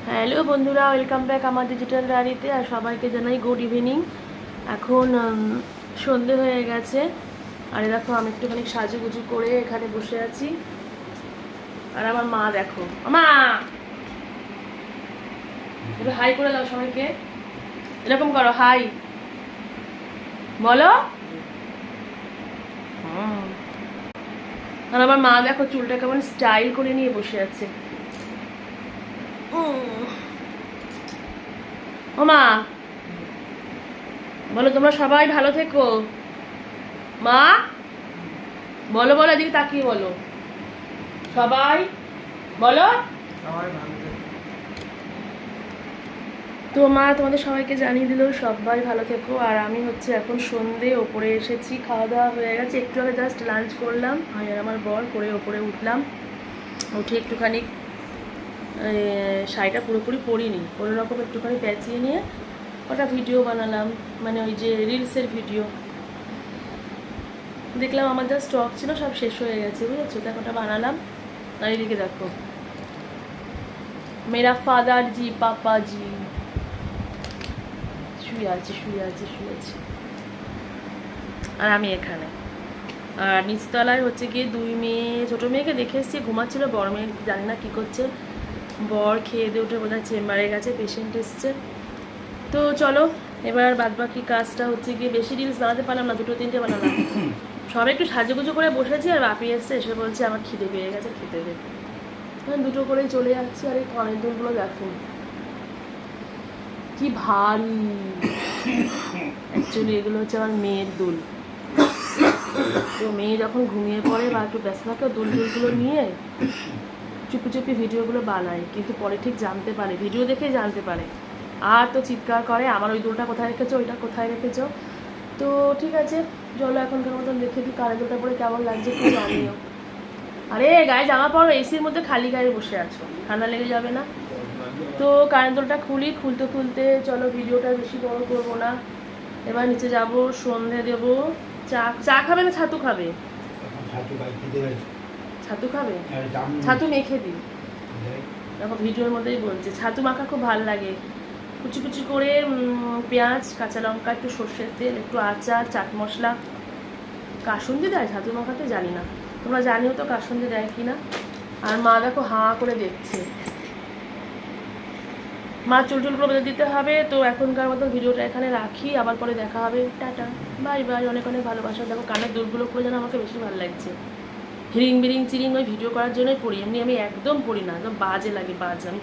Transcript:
Hello বন্ধুরা, welcome back আমার digital ডায়েরিতে। আর সবাইকে জানাই গুড ইভিনিং। এখন সন্ধে হয়ে গেছে। আর দেখো আমি একটুখানি সাজুগুজু করে এখানে বসে আছি। আর আমার মা দেখো, মা একটু হাই করে দাও সবাইকে, এরকম করো, হাই বলো। আর আমার মা দেখো চুলটা কেমন স্টাইল করে নিয়ে বসে আছে। ও মা বলো, তোমরা সবাই ভালো থেকো। মা বলো বলো, এদিকে তাকিয়ে বলো, সবাই বলো। তো মা তোমাদের সবাইকে জানিয়ে দিল সবাই ভালো থেকো। আর আমি হচ্ছে এখন সন্ধে ওপরে এসেছি, খাওয়া দাওয়া হয়ে গেছে, একটু আগে জাস্ট লাঞ্চ করলাম আমি আর আমার বর করে ওপরে উঠলাম। উঠে একটুখানি শাড়িটা পুরোপুরি পরিনি, কোনো রকম একটুখানি পেঁচিয়ে নিয়ে ওটা ভিডিও বানালাম, মানে ওই যে রিলসের ভিডিও। দেখলাম আমার যা স্টক ছিল সব শেষ হয়ে গেছে, বুঝেছো, দেখো ওটা বানালাম। আর এদিকে দেখো মেরা ফাদার জি পাপা জি শুয়ে আছে। আর আমি এখানে। আর নিচতলায় হচ্ছে গিয়ে দুই মেয়ে, ছোটো মেয়েকে দেখে এসেছি, ঘুমাচ্ছিল। বড় মেয়ে জানি না কী করছে। বর খেয়ে দিয়ে উঠে বোধহয় চেম্বারে গেছে, পেশেন্ট এসছে। তো চলো এবার বাদবাকি কাজটা হচ্ছে গিয়ে, বেশি রিলস বানাতে পারলাম না, 2-3টে বানালাম। সবাই একটু সাজুগুজু করে বসেছি। আর বাপি এসছে, এসে বলছে আমার খিদে পেয়ে গেছে, খেতে দে। দুটো করেই চলে যাচ্ছি। আর এই কানের দুলগুলো দেখুন কি ভারী। অ্যাকচুয়ালি এগুলো হচ্ছে আমার মেয়ের দুল। তো মেয়ে যখন ঘুমিয়ে পড়ে বা একটু ব্যস্ত থাকে, দুলগুলো নিয়ে চুপি চুপি ভিডিওগুলো বানায়, কিন্তু পরে ঠিক জানতে পারে, ভিডিও দেখেই জানতে পারে। আর তো চিৎকার করে, আমার ওই দুলটা কোথায় রেখেছো, ওইটা কোথায় রেখেছো। তো ঠিক আছে, চলো এখনকার মতন দেখে দিই কানের দুলটা পরে কেমন লাগছে একটু জানিও। আরে গায়ে জামা পরো, এসির মধ্যে খালি গায়ে বসে আছো, ঠান্ডা লেগে যাবে না? তো কানের দুলটা খুলতে চলো, ভিডিওটা বেশি বড় করবো না। এবার নিচে যাব, সন্ধে দেবো। চা খাবে না ছাতু খাবে? ছাতু খাবে, ছাতু মেখে দিই। দেখো ভিডিওর মধ্যেই বলছে, ছাতু মাখা খুব ভালো লাগে। কুচি কুচি করে পেঁয়াজ, কাঁচা লঙ্কা, একটু সর্ষের তেল, একটু আচার, চাট মশলা। কাসুন্দি দেয় ছাতু মাখাতে? জানি না, তোমরা জানিও তো কাসুন্দি দেয় কি না। আর মা দেখো হাঁ করে দেখছে। মা চুলগুলো বেঁধে দিতে হবে। তো এখনকার মতো ভিডিওটা এখানে রাখি, আবার পরে দেখা হবে। টাটা, বাই বাই, অনেক অনেক ভালোবাসা। দেখো কানের দুলগুলো পরে যেন আমাকে বেশি ভালো লাগছে। হিরিং বিরিং চিরিং ওই ভিডিও করার জন্যই পড়ি, এমনি আমি একদম পড়ি না, একদম বাজে লাগে, বাজে। আমি